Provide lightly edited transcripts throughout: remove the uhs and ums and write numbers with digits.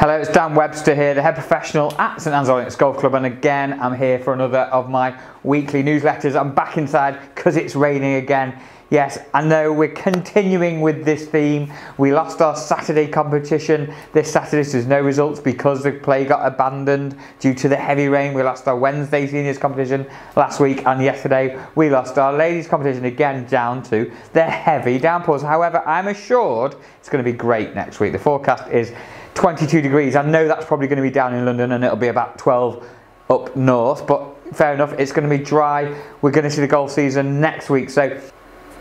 Hello, it's Dan Webster here, the head professional at St Anne's Links Golf Club, and again I'm here for another of my weekly newsletters. I'm back inside because it's raining again. Yes, I know we're continuing with this theme. We lost our Saturday competition this Saturday, so there's no results because the play got abandoned due to the heavy rain. We lost our Wednesday seniors competition last week, and yesterday we lost our ladies competition again down to the heavy downpours. However, I'm assured it's going to be great next week. The forecast is 22 degrees. I know that's probably going to be down in London and it'll be about 12 up north, but fair enough, it's going to be dry. We're going to see the golf season next week, so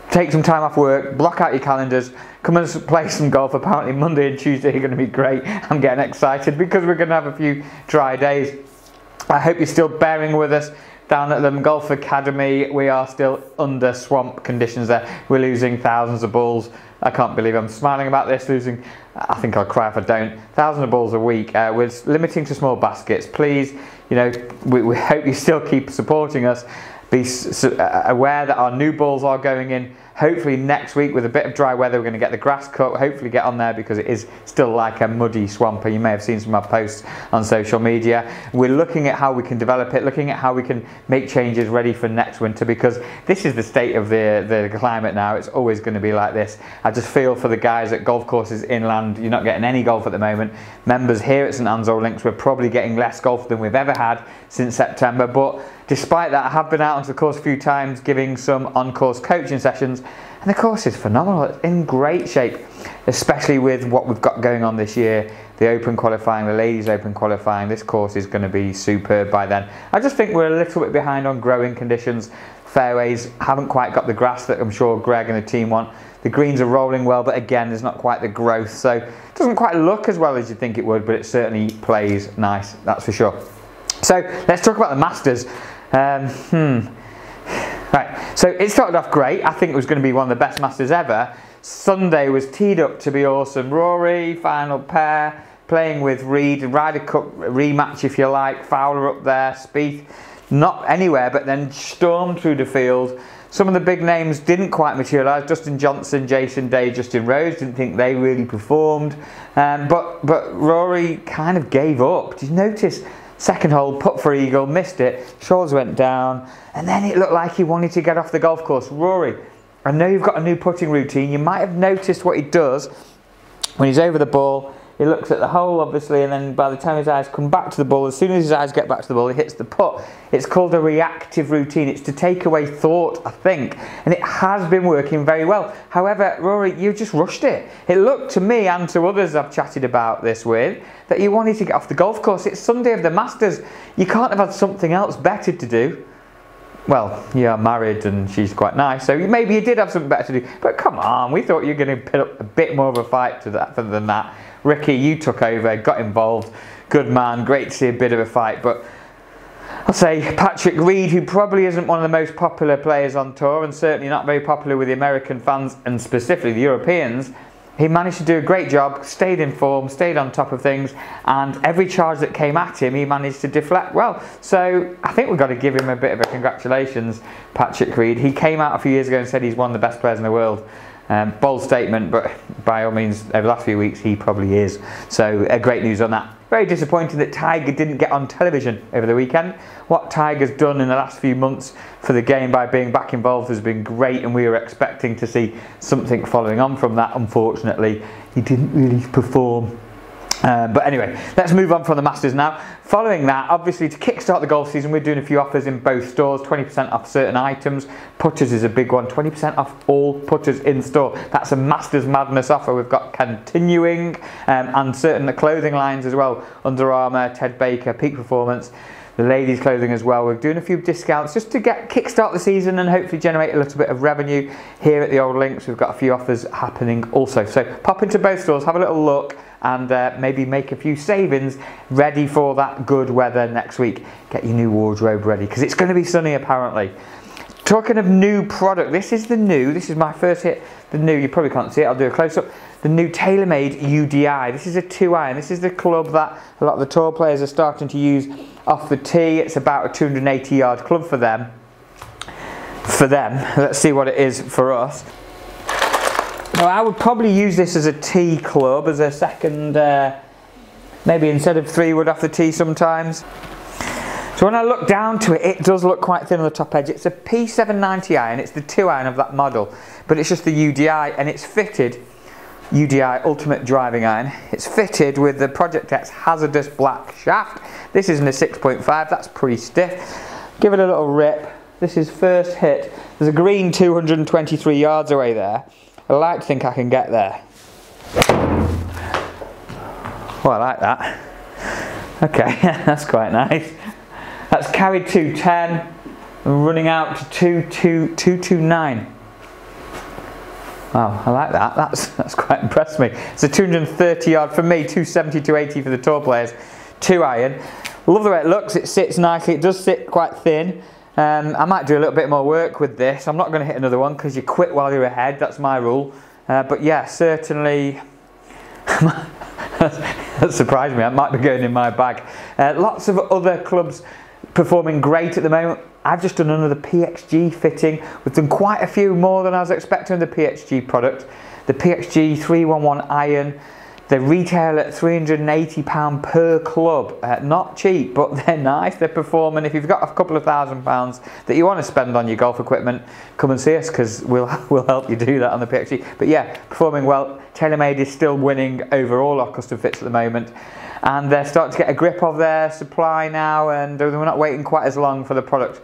take some time off work, block out your calendars, come and play some golf. Apparently Monday and Tuesday are going to be great. I'm getting excited because we're going to have a few dry days. I hope you're still bearing with us. Down at the Golf Academy, we are still under swamp conditions there. We're losing thousands of balls. I can't believe I'm smiling about this, losing, I think I'll cry if I don't, thousands of balls a week. We're limiting to small baskets. Please, you know, we hope you still keep supporting us. Be aware that our new balls are going in hopefully next week. With a bit of dry weather, we're going to get the grass cut, hopefully get on there, because it is still like a muddy swamp. You may have seen some of my posts on social media. We're looking at how we can develop it, looking at how we can make changes ready for next winter, because this is the state of the climate now. It's always going to be like this. I just feel for the guys at golf courses inland. You're not getting any golf at the moment. Members here at St Anne's Links, we're probably getting less golf than we've ever had since September, but despite that, I have been out onto the course a few times giving some on-course coaching sessions, and the course is phenomenal. It's in great shape, especially with what we've got going on this year. The Open qualifying, the Ladies Open qualifying, this course is going to be superb by then. I just think we're a little bit behind on growing conditions. Fairways haven't quite got the grass that I'm sure Greg and the team want. The greens are rolling well, but again, there's not quite the growth, so it doesn't quite look as well as you'd think it would, but it certainly plays nice, that's for sure. So let's talk about the Masters. Right, so it started off great. I think it was going to be one of the best Masters ever. Sunday was teed up to be awesome. Rory, final pair, playing with Reed, Ryder Cup rematch if you like. Fowler up there, Spieth not anywhere, but then stormed through the field. Some of the big names didn't quite materialise. Dustin Johnson, Jason Day, Justin Rose, didn't think they really performed. But Rory kind of gave up. Did you notice? Second hole, putt for eagle, missed it, shoulders went down, and then it looked like he wanted to get off the golf course. Rory, I know you've got a new putting routine. You might have noticed what he does when he's over the ball. He looks at the hole, obviously, and then by the time his eyes come back to the ball, as soon as his eyes get back to the ball, he hits the putt. It's called a reactive routine. It's to take away thought, I think, and it has been working very well. However, Rory, you just rushed it. It looked to me, and to others I've chatted about this with, that you wanted to get off the golf course. It's Sunday of the Masters. You can't have had something else better to do. Well, you are married and she's quite nice, so maybe you did have something better to do. But come on, we thought you were going to put up a bit more of a fight than that. Ricky, you took over, got involved. Good man, great to see a bit of a fight. But I'll say Patrick Reed, who probably isn't one of the most popular players on tour, and certainly not very popular with the American fans and specifically the Europeans, he managed to do a great job, stayed in form, stayed on top of things, and every charge that came at him, he managed to deflect well. So I think we've got to give him a bit of a congratulations, Patrick Reed. He came out a few years ago and said he's one of the best players in the world. Bold statement, but by all means, over the last few weeks, he probably is. So great news on that. Very disappointing that Tiger didn't get on television over the weekend. What Tiger's done in the last few months for the game by being back involved has been great, and we were expecting to see something following on from that. Unfortunately, he didn't really perform. But anyway, let's move on from the Masters now. Following that, obviously, to kickstart the golf season, we're doing a few offers in both stores. 20% off certain items. Putters is a big one. 20% off all putters in store. That's a Masters Madness offer we've got continuing, and certain clothing lines as well. Under Armour, Ted Baker, Peak Performance. The ladies' clothing as well. We're doing a few discounts just to kickstart the season and hopefully generate a little bit of revenue here at the Old Links. We've got a few offers happening also. So pop into both stores, have a little look, and maybe make a few savings ready for that good weather next week. Get your new wardrobe ready because it's going to be sunny apparently. Talking of new product, this is my first hit, the new, you probably can't see it, I'll do a close-up, the new TAYLORMADE UDI. This is a 2-iron, this is the club that a lot of the tour players are starting to use off the tee. It's about a 280-yard club for them. Let's see what it is for us. Now, I would probably use this as a tee club, as a second maybe instead of 3 wood off the tee sometimes. So when I look down to it, it does look quite thin on the top edge. It's a P790 iron, it's the 2 iron of that model, but it's just the UDI, and it's fitted, UDI Ultimate Driving Iron. It's fitted with the Project X hazardous black shaft. This isn't a 6.5, that's pretty stiff. Give it a little rip. This is first hit. There's a green 223 yards away there. I like to think I can get there. Well, I like that. Okay, that's quite nice. That's carried 210 and running out to 229. Wow, I like that. That's quite impressed me. It's a 230 yard for me, 270, 280 for the tour players. 2 iron. Love the way it looks. It sits nicely. It does sit quite thin. I might do a little bit more work with this. I'm not going to hit another one because you quit while you're ahead. That's my rule. But yeah, certainly. That surprised me. I might be going in my bag. Lots of other clubs performing great at the moment. I've just done another PXG fitting. We've done quite a few more than I was expecting with the PXG product. The PXG 311 iron. They retail at £380 per club. Not cheap, but they're nice. They're performing. If you've got a couple of £1,000 that you want to spend on your golf equipment, come and see us because we'll help you do that on the PXG. But yeah, performing well. TaylorMade is still winning over all our custom fits at the moment. And they're starting to get a grip of their supply now, and we're not waiting quite as long for the product.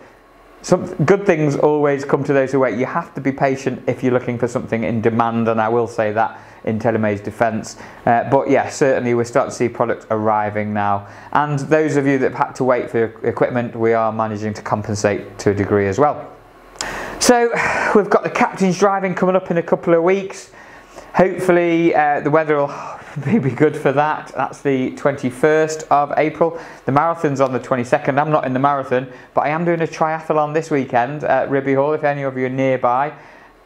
Some good things always come to those who wait. You have to be patient if you're looking for something in demand, and I will say that in TaylorMade's defence. But yeah, certainly we're starting to see product arriving now. And those of you that have had to wait for your equipment, we are managing to compensate to a degree as well. So we've got the captain's driving coming up in a couple of weeks. Hopefully the weather will be good for that. That's the 21st of April. The marathon's on the 22nd. I'm not in the marathon, but I am doing a triathlon this weekend at Ribby Hall. If any of you are nearby,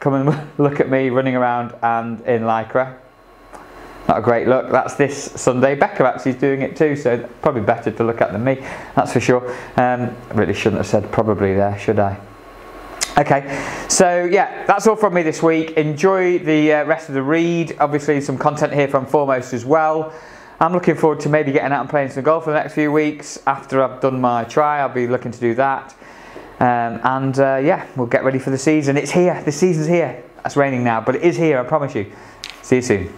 come and look at me running around and in Lycra. Not a great look. That's this Sunday. Becca actually is doing it too, so probably better to look at than me, that's for sure. I really shouldn't have said probably there, should I? Okay, so yeah, that's all from me this week. Enjoy the rest of the read. Obviously some content here from Foremost as well. I'm looking forward to maybe getting out and playing some golf for the next few weeks. After I've done my try, I'll be looking to do that. Yeah, we'll get ready for the season. It's here, the season's here. It's raining now, but it is here, I promise you. See you soon.